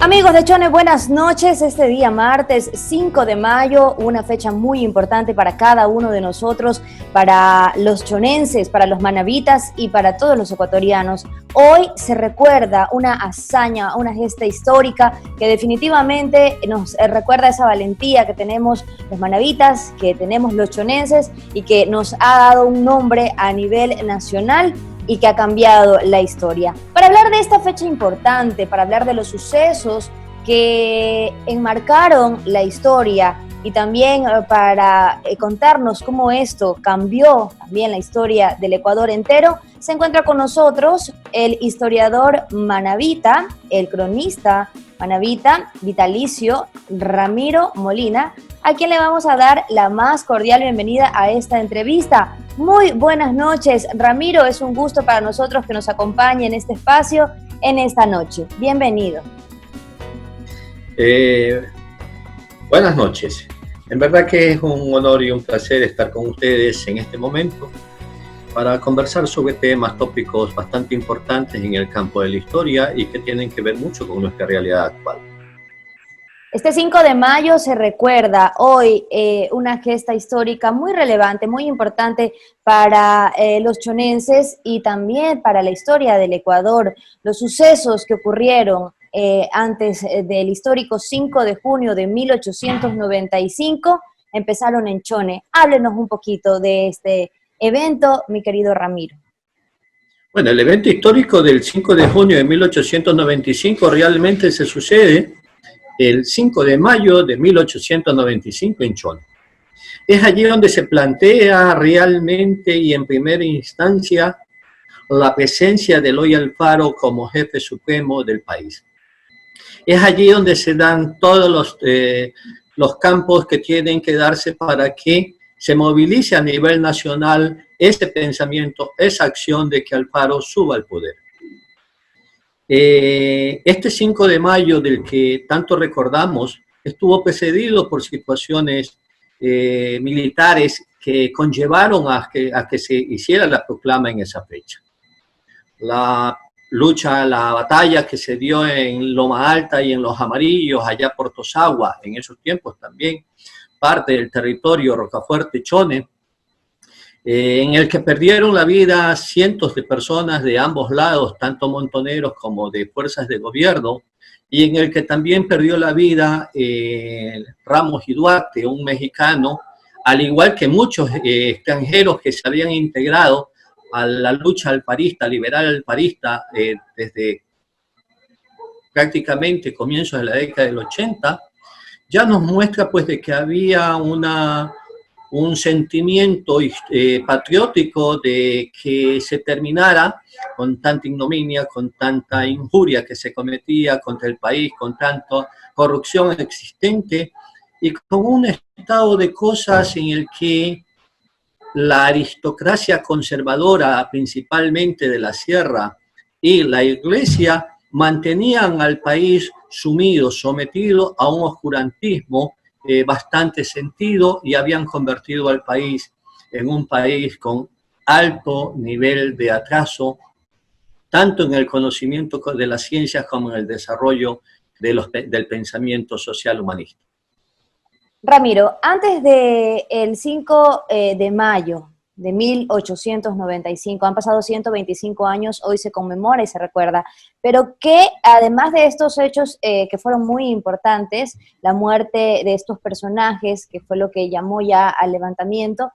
Amigos de Chone, buenas noches. Este día martes 5 de mayo, una fecha muy importante para cada uno de nosotros, para los chonenses, para los manavitas y para todos los ecuatorianos. Hoy se recuerda una hazaña, una gesta histórica que definitivamente nos recuerda esa valentía que tenemos los manavitas, que tenemos los chonenses y que nos ha dado un nombre a nivel nacional y que ha cambiado la historia. Para hablar de esta fecha importante, para hablar de los sucesos que enmarcaron la historia y también para contarnos cómo esto cambió también la historia del Ecuador entero, se encuentra con nosotros el historiador manavita, el cronista manavita vitalicio Ramiro Molina, a quien le vamos a dar la más cordial bienvenida a esta entrevista. Muy buenas noches, Ramiro, es un gusto para nosotros que nos acompañe en este espacio en esta noche. Bienvenido. Buenas noches. En verdad que es un honor y un placer estar con ustedes en este momento para conversar sobre temas, tópicos bastante importantes en el campo de la historia y que tienen que ver mucho con nuestra realidad actual. Este 5 de mayo se recuerda hoy una gesta histórica muy relevante, muy importante para los chonenses y también para la historia del Ecuador. Los sucesos que ocurrieron antes del histórico 5 de junio de 1895 empezaron en Chone. Háblenos un poquito de este evento, mi querido Ramiro. Bueno, el evento histórico del 5 de junio de 1895 realmente se sucede el 5 de mayo de 1895 en Chone. Es allí donde se plantea realmente y en primera instancia la presencia de Eloy Alfaro como jefe supremo del país. Es allí donde se dan todos los campos que tienen que darse para que se movilice a nivel nacional ese pensamiento, esa acción de que Alfaro suba al poder. Este 5 de mayo del que tanto recordamos estuvo precedido por situaciones militares que conllevaron a que se hiciera la proclama en esa fecha. La lucha, la batalla que se dio en Loma Alta y en Los Amarillos, allá por Tosagua, en esos tiempos también, parte del territorio Rocafuerte-Chone, en el que perdieron la vida cientos de personas de ambos lados, tanto montoneros como de fuerzas de gobierno, y en el que también perdió la vida Ramos y Duarte, un mexicano, al igual que muchos extranjeros que se habían integrado a la lucha alfarista, liberal alfarista, desde prácticamente comienzos de la década del 80, ya nos muestra pues de que había un sentimiento patriótico de que se terminara con tanta ignominia, con tanta injuria que se cometía contra el país, con tanta corrupción existente y con un estado de cosas en el que la aristocracia conservadora, principalmente de la sierra, y la iglesia mantenían al país sumido, sometido a un oscurantismo bastante sentido y habían convertido al país en un país con alto nivel de atraso, tanto en el conocimiento de las ciencias como en el desarrollo del pensamiento social humanista. Ramiro, antes del 5 de mayo de 1895, han pasado 125 años, hoy se conmemora y se recuerda, pero que además de estos hechos que fueron muy importantes, la muerte de estos personajes, que fue lo que llamó ya al levantamiento,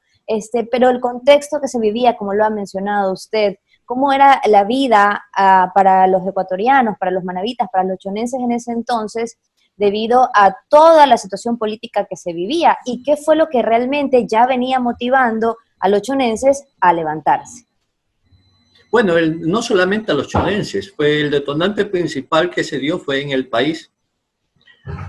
pero el contexto que se vivía, como lo ha mencionado usted, cómo era la vida para los ecuatorianos, para los manavitas, para los chonenses en ese entonces, debido a toda la situación política que se vivía, y qué fue lo que realmente ya venía motivando a los chonenses a levantarse. Bueno, no solamente a los chonenses, fue el detonante principal que se dio fue en el país,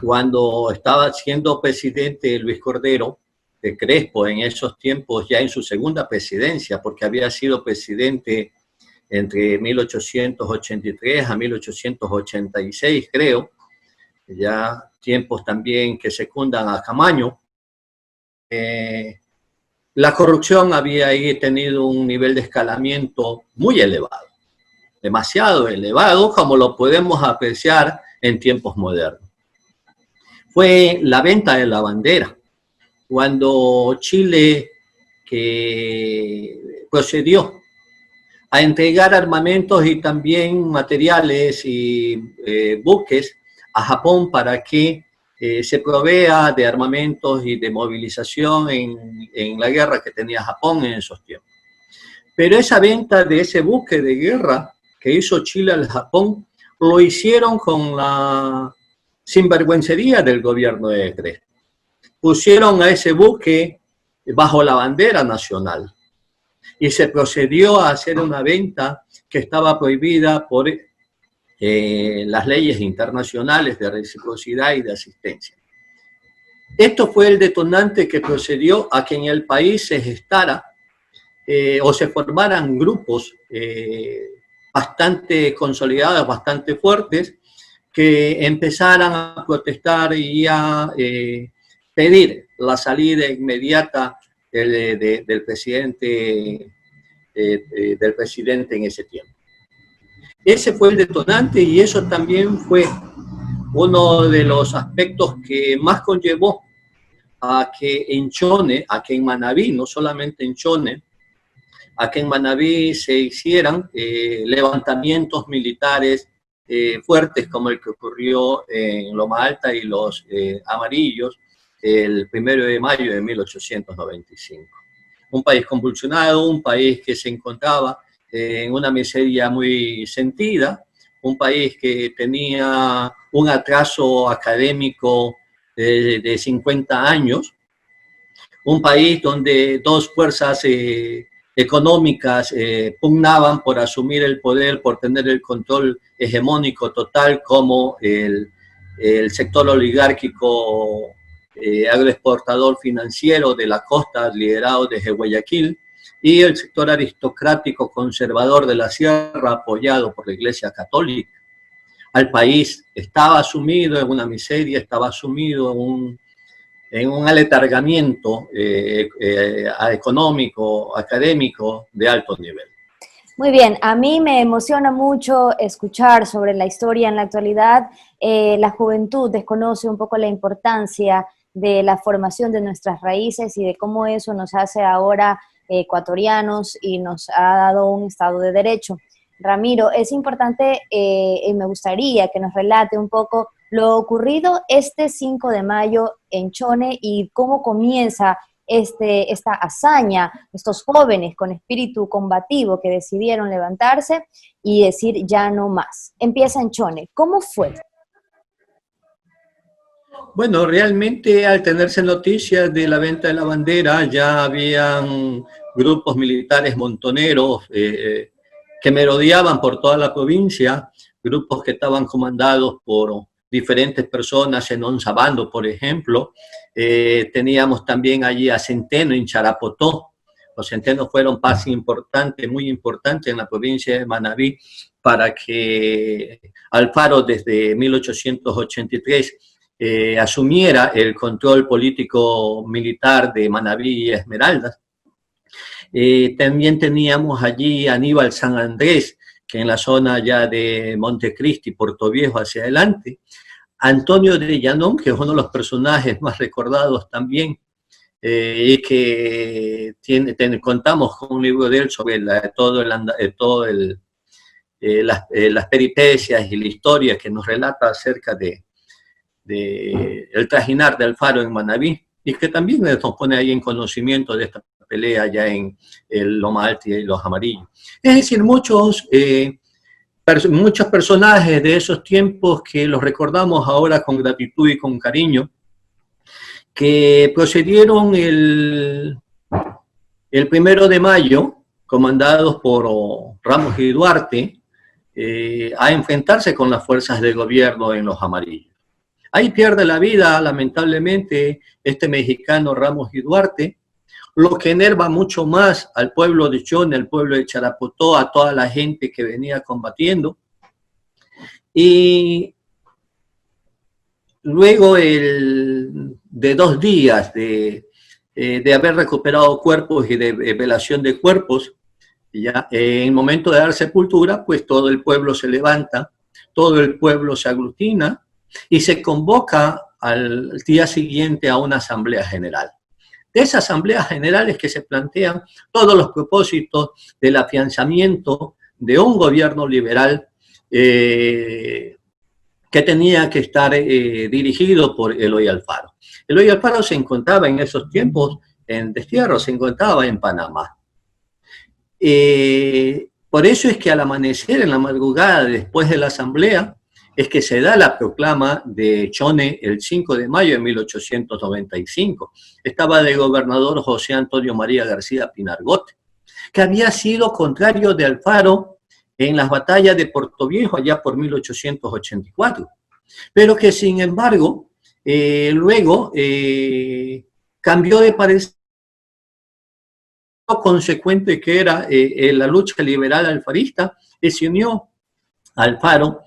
cuando estaba siendo presidente Luis Cordero de Crespo, en esos tiempos ya en su segunda presidencia, porque había sido presidente entre 1883 a 1886, creo, ya tiempos también que secundan a Camaño. La corrupción había ahí tenido un nivel de escalamiento muy elevado, demasiado elevado, como lo podemos apreciar en tiempos modernos. Fue la venta de la bandera, cuando Chile que procedió a entregar armamentos y también materiales y buques a Japón para que se provea de armamentos y de movilización en la guerra que tenía Japón en esos tiempos. Pero esa venta de ese buque de guerra que hizo Chile al Japón, lo hicieron con la sinvergüencería del gobierno de Crespo. Pusieron a ese buque bajo la bandera nacional y se procedió a hacer una venta que estaba prohibida por las leyes internacionales de reciprocidad y de asistencia. Esto fue el detonante que procedió a que en el país se gestara o se formaran grupos bastante consolidados, bastante fuertes, que empezaran a protestar y a pedir la salida inmediata del presidente en ese tiempo. Ese fue el detonante y eso también fue uno de los aspectos que más conllevó a que en Chone, a que en Manabí, no solamente en Chone, a que en Manabí se hicieran levantamientos militares fuertes como el que ocurrió en Loma Alta y los Amarillos el 1 de mayo de 1895. Un país convulsionado, un país que se encontraba en una miseria muy sentida, un país que tenía un atraso académico de 50 años, un país donde dos fuerzas económicas pugnaban por asumir el poder, por tener el control hegemónico total, como el sector oligárquico agroexportador financiero de la costa, liderado desde Guayaquil, y el sector aristocrático conservador de la sierra, apoyado por la Iglesia Católica. Al país estaba sumido en una miseria, estaba sumido en un aletargamiento económico, académico de alto nivel. Muy bien, a mí me emociona mucho escuchar sobre la historia en la actualidad. La juventud desconoce un poco la importancia de la formación de nuestras raíces y de cómo eso nos hace ahora ecuatorianos y nos ha dado un Estado de Derecho. Ramiro, es importante y me gustaría que nos relate un poco lo ocurrido este 5 de mayo en Chone y cómo comienza esta hazaña, estos jóvenes con espíritu combativo que decidieron levantarse y decir ya no más. Empieza en Chone. ¿Cómo fue? Bueno, realmente al tenerse noticias de la venta de la bandera, ya habían grupos militares montoneros que merodeaban por toda la provincia, grupos que estaban comandados por diferentes personas en Onzabando, por ejemplo. Teníamos también allí a Centeno en Charapotó. Los centenos fueron parte importante, muy importante en la provincia de Manabí para que Alfaro desde 1883 asumiera el control político militar de Manabí y Esmeraldas. También teníamos allí a Aníbal San Andrés, que en la zona ya de Montecristi, Puerto Viejo hacia adelante. Antonio de Llanón, que es uno de los personajes más recordados también, y que contamos con un libro de él sobre las peripecias y la historia que nos relata acerca el trajinar de Alfaro en Manabí, y que también nos pone ahí en conocimiento de esta pelea ya en el Loma Alta y los Amarillos. Es decir, muchos personajes de esos tiempos que los recordamos ahora con gratitud y con cariño, que procedieron el 1 de mayo, comandados por Ramos y Duarte, a enfrentarse con las fuerzas del gobierno en los Amarillos. Ahí pierde la vida, lamentablemente, este mexicano Ramos y Duarte, lo que enerva mucho más al pueblo de Chone, al pueblo de Charapotó, a toda la gente que venía combatiendo. Y luego de 2 días de haber recuperado cuerpos y de velación de cuerpos, ya en el momento de dar sepultura, pues todo el pueblo se levanta todo el pueblo se aglutina y se convoca al día siguiente a una asamblea general. De esa asamblea general es que se plantean todos los propósitos del afianzamiento de un gobierno liberal que tenía que estar dirigido por Eloy Alfaro. Eloy Alfaro se encontraba en esos tiempos en destierro, se encontraba en Panamá. Por eso es que al amanecer, en la madrugada después de la asamblea, es que se da la proclama de Chone el 5 de mayo de 1895. Estaba de gobernador José Antonio María García Pinargote, que había sido contrario de Alfaro en las batallas de Portoviejo allá por 1884, pero que sin embargo luego cambió de parecer, consecuente que era la lucha liberal alfarista, y se unió a Alfaro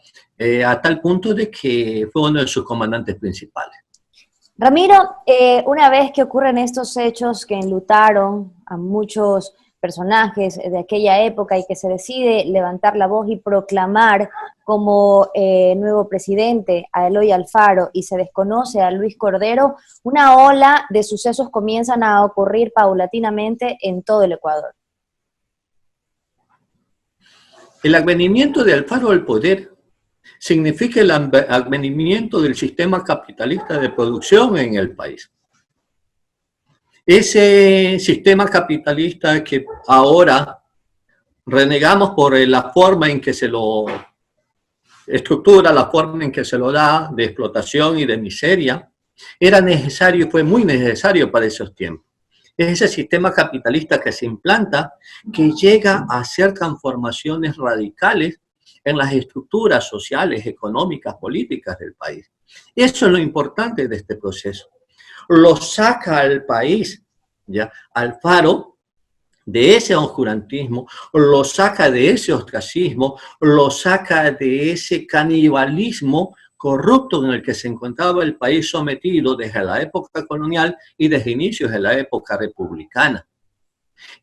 a tal punto de que fue uno de sus comandantes principales. Ramiro, una vez que ocurren estos hechos que enlutaron a muchos personajes de aquella época y que se decide levantar la voz y proclamar como nuevo presidente a Eloy Alfaro y se desconoce a Luis Cordero, una ola de sucesos comienzan a ocurrir paulatinamente en todo el Ecuador. El advenimiento de Alfaro al poder significa el advenimiento del sistema capitalista de producción en el país. Ese sistema capitalista que ahora renegamos por la forma en que se lo estructura, la forma en que se lo da, de explotación y de miseria, era necesario y fue muy necesario para esos tiempos. Es ese sistema capitalista que se implanta, que llega a hacer transformaciones radicales en las estructuras sociales, económicas, políticas del país. Eso es lo importante de este proceso. Lo saca al país, ¿ya? Alfaro, de ese oscurantismo, lo saca de ese ostracismo, lo saca de ese canibalismo corrupto en el que se encontraba el país sometido desde la época colonial y desde inicios de la época republicana.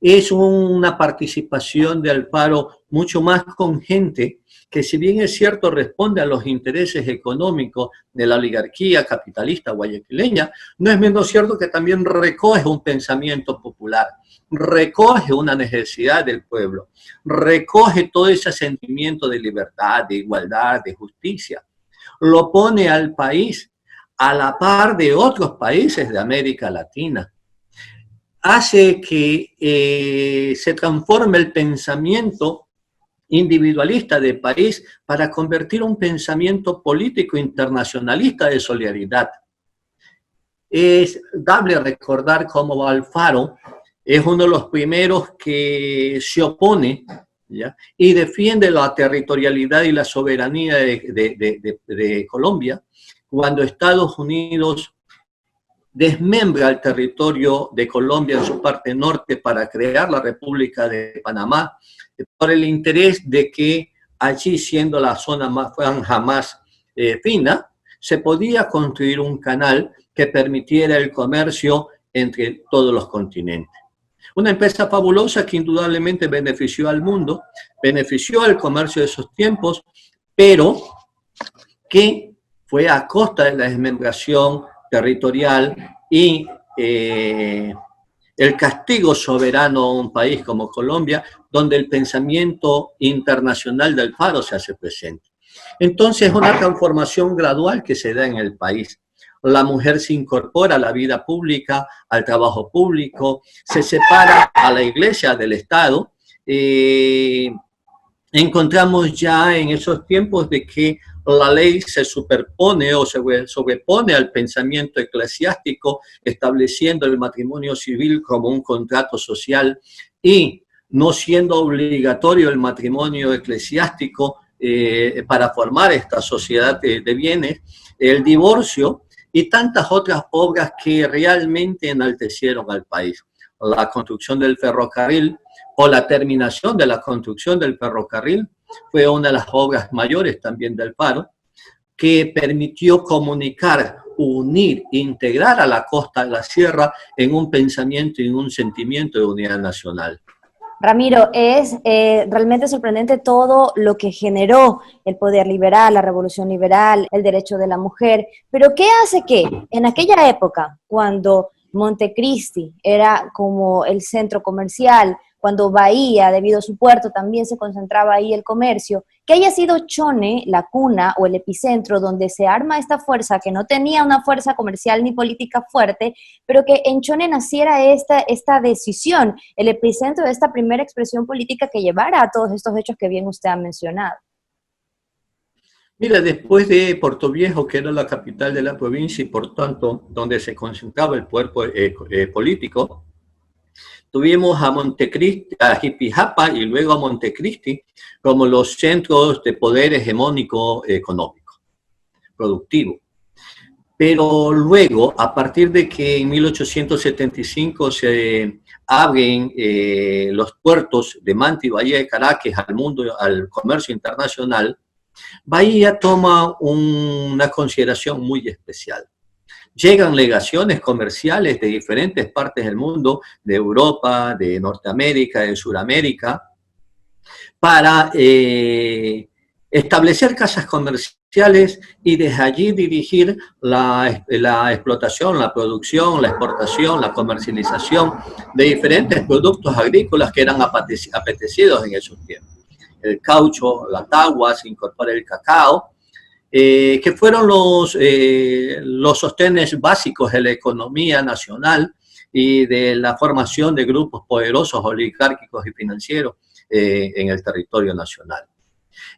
Es una participación de Alfaro mucho más congente, que si bien es cierto responde a los intereses económicos de la oligarquía capitalista guayaquileña, no es menos cierto que también recoge un pensamiento popular, recoge una necesidad del pueblo, recoge todo ese sentimiento de libertad, de igualdad, de justicia. Lo pone al país a la par de otros países de América Latina. Hace que se transforme el pensamiento individualista del país para convertir un pensamiento político internacionalista de solidaridad. Es dable recordar cómo Alfaro es uno de los primeros que se opone, ¿ya?, y defiende la territorialidad y la soberanía de Colombia cuando Estados Unidos desmembra el territorio de Colombia en su parte norte para crear la República de Panamá, por el interés de que allí, siendo la zona franja más fina, se podía construir un canal que permitiera el comercio entre todos los continentes. Una empresa fabulosa que indudablemente benefició al mundo, benefició al comercio de esos tiempos, pero que fue a costa de la desmembración territorial y el castigo soberano a un país como Colombia, donde el pensamiento internacional de Alfaro se hace presente. Entonces, es una transformación gradual que se da en el país. La mujer se incorpora a la vida pública, al trabajo público, se separa a la iglesia del Estado. Encontramos ya en esos tiempos de que la ley se superpone o se sobrepone al pensamiento eclesiástico, estableciendo el matrimonio civil como un contrato social y no siendo obligatorio el matrimonio eclesiástico para formar esta sociedad de bienes, el divorcio y tantas otras obras que realmente enaltecieron al país. La construcción del ferrocarril o la terminación de la construcción del ferrocarril fue una de las obras mayores también del Alfaro, que permitió comunicar, unir, integrar a la costa de la sierra en un pensamiento y en un sentimiento de unidad nacional. Ramiro, es realmente sorprendente todo lo que generó el poder liberal, la revolución liberal, el derecho de la mujer, pero ¿qué hace que en aquella época, cuando Montecristi era como el centro comercial, cuando Bahía, debido a su puerto, también se concentraba ahí el comercio, que haya sido Chone la cuna o el epicentro donde se arma esta fuerza que no tenía una fuerza comercial ni política fuerte, pero que en Chone naciera esta decisión, el epicentro de esta primera expresión política que llevara a todos estos hechos que bien usted ha mencionado? Mira, después de Portoviejo, que era la capital de la provincia y por tanto donde se concentraba el cuerpo político, tuvimos a Montecristi, a Jipijapa y luego a Montecristi como los centros de poder hegemónico económico, productivo. Pero luego, a partir de que en 1875 se abren los puertos de Manta y Bahía de Caracas al mundo, al comercio internacional, Bahía toma una consideración muy especial. Llegan legaciones comerciales de diferentes partes del mundo, de Europa, de Norteamérica, de Sudamérica, para establecer casas comerciales y desde allí dirigir la explotación, la producción, la exportación, la comercialización de diferentes productos agrícolas que eran apetecidos en esos tiempos. El caucho, la tagua, se incorpora el cacao, que fueron los sostenes básicos de la economía nacional y de la formación de grupos poderosos, oligárquicos y financieros en el territorio nacional.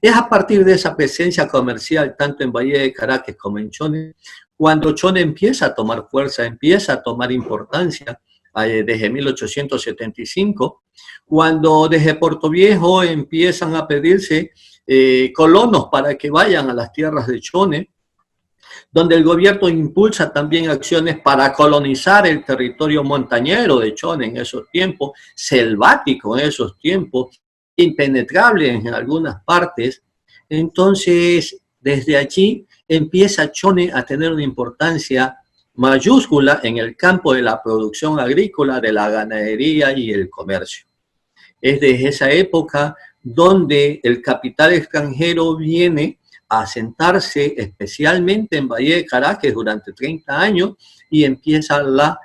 Es a partir de esa presencia comercial, tanto en Bahía de Caracas como en Chone, cuando Chone empieza a tomar fuerza, empieza a tomar importancia desde 1875, cuando desde Portoviejo empiezan a pedirse colonos para que vayan a las tierras de Chone, donde el gobierno impulsa también acciones para colonizar el territorio montañero de Chone en esos tiempos, selvático en esos tiempos, impenetrable en algunas partes. Entonces, desde allí empieza Chone a tener una importancia mayúscula en el campo de la producción agrícola, de la ganadería y el comercio. Es desde esa época donde el capital extranjero viene a asentarse especialmente en Bahía de Caracas durante 30 años y empieza la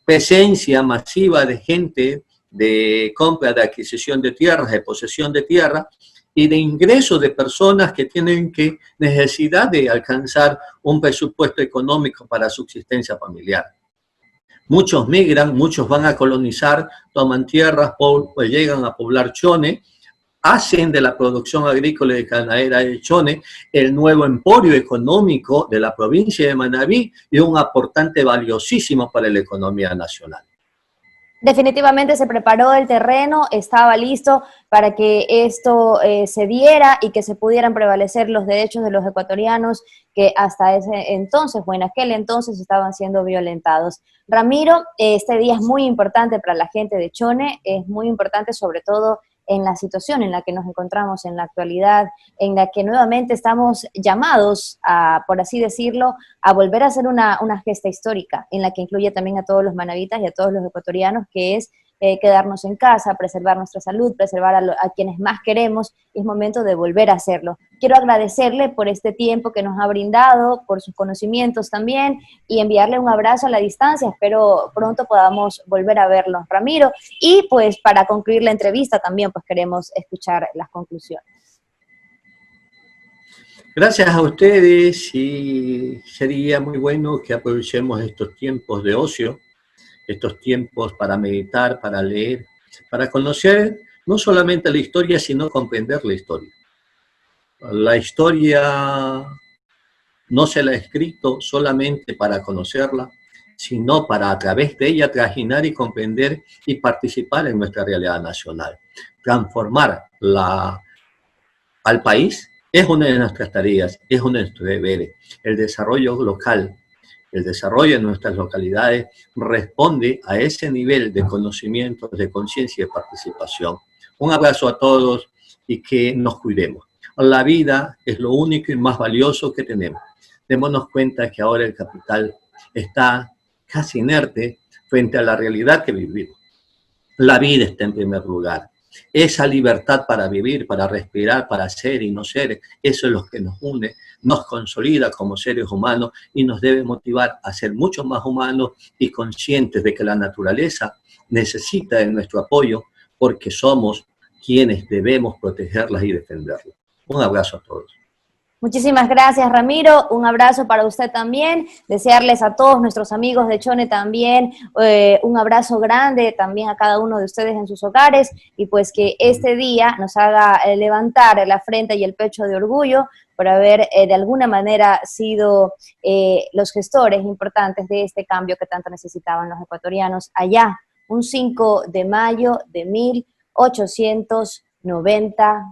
presencia masiva de gente de compra, de adquisición de tierras, de posesión de tierra y de ingreso de personas que tienen necesidad de alcanzar un presupuesto económico para subsistencia familiar. Muchos migran, muchos van a colonizar, toman tierras, pues llegan a poblar Chone, hacen de la producción agrícola y ganadera de Chone el nuevo emporio económico de la provincia de Manabí y un aportante valiosísimo para la economía nacional. Definitivamente se preparó el terreno, estaba listo para que esto se diera y que se pudieran prevalecer los derechos de los ecuatorianos que hasta ese entonces o en aquel entonces estaban siendo violentados. Ramiro, este día es muy importante para la gente de Chone, es muy importante sobre todo en la situación en la que nos encontramos en la actualidad, en la que nuevamente estamos llamados a, por así decirlo, a volver a hacer una gesta histórica, en la que incluye también a todos los manavitas y a todos los ecuatorianos, que es quedarnos en casa, preservar nuestra salud, preservar a quienes más queremos, y es momento de volver a hacerlo. Quiero agradecerle por este tiempo que nos ha brindado, por sus conocimientos también, y enviarle un abrazo a la distancia. Espero pronto podamos volver a verlos, Ramiro. Y pues para concluir la entrevista también pues queremos escuchar las conclusiones. Gracias a ustedes y sería muy bueno que aprovechemos estos tiempos de ocio, estos tiempos para meditar, para leer, para conocer no solamente la historia, sino comprender la historia. La historia no se la ha escrito solamente para conocerla, sino para a través de ella trajinar y comprender y participar en nuestra realidad nacional. Transformar al país es una de nuestras tareas, es uno de nuestros deberes. El desarrollo local, el desarrollo de nuestras localidades responde a ese nivel de conocimiento, de conciencia y de participación. Un abrazo a todos y que nos cuidemos. La vida es lo único y más valioso que tenemos. Démonos cuenta que ahora el capital está casi inerte frente a la realidad que vivimos. la vida está en primer lugar. Esa libertad para vivir, para respirar, para ser y no ser, eso es lo que nos une, nos consolida como seres humanos y nos debe motivar a ser mucho más humanos y conscientes de que la naturaleza necesita de nuestro apoyo porque somos quienes debemos protegerlas y defenderlas. Un abrazo a todos. Muchísimas gracias, Ramiro. Un abrazo para usted también. Desearles a todos nuestros amigos de Chone también un abrazo grande también a cada uno de ustedes en sus hogares y pues que este día nos haga levantar la frente y el pecho de orgullo por haber de alguna manera sido los gestores importantes de este cambio que tanto necesitaban los ecuatorianos allá, un 5 de mayo de 1890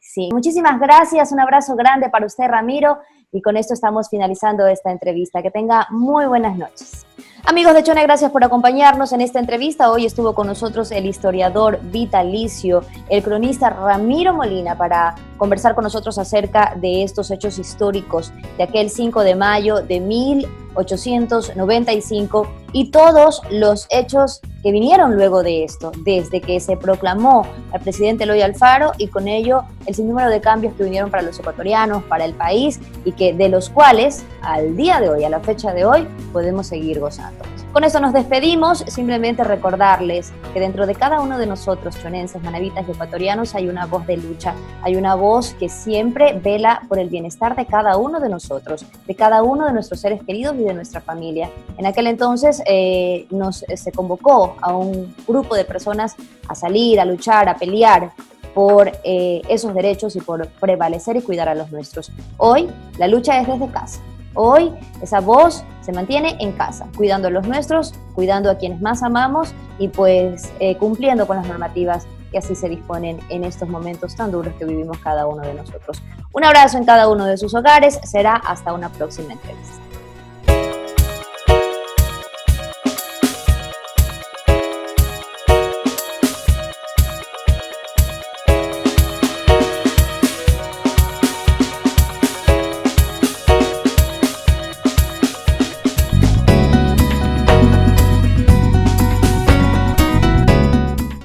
Sí, muchísimas gracias, un abrazo grande para usted, Ramiro, y con esto estamos finalizando esta entrevista. Que tenga muy buenas noches. Amigos de Chone, gracias por acompañarnos en esta entrevista. Hoy estuvo con nosotros el historiador vitalicio, el cronista Ramiro Molina, para conversar con nosotros acerca de estos hechos históricos de aquel 5 de mayo de 1895 y todos los hechos que vinieron luego de esto, desde que se proclamó al presidente Eloy Alfaro y con ello el sinnúmero de cambios que vinieron para los ecuatorianos, para el país y que de los cuales al día de hoy, a la fecha de hoy, podemos seguir gozando. Con eso nos despedimos, simplemente recordarles que dentro de cada uno de nosotros, chonenses, manavitas y ecuatorianos, hay una voz de lucha, hay una voz que siempre vela por el bienestar de cada uno de nosotros, de cada uno de nuestros seres queridos y de nuestra familia. En aquel entonces se convocó a un grupo de personas a salir, a luchar, a pelear por esos derechos y por prevalecer y cuidar a los nuestros. Hoy la lucha es desde casa. Hoy esa voz se mantiene en casa, cuidando a los nuestros, cuidando a quienes más amamos y pues cumpliendo con las normativas que así se disponen en estos momentos tan duros que vivimos cada uno de nosotros. Un abrazo en cada uno de sus hogares, será hasta una próxima entrevista.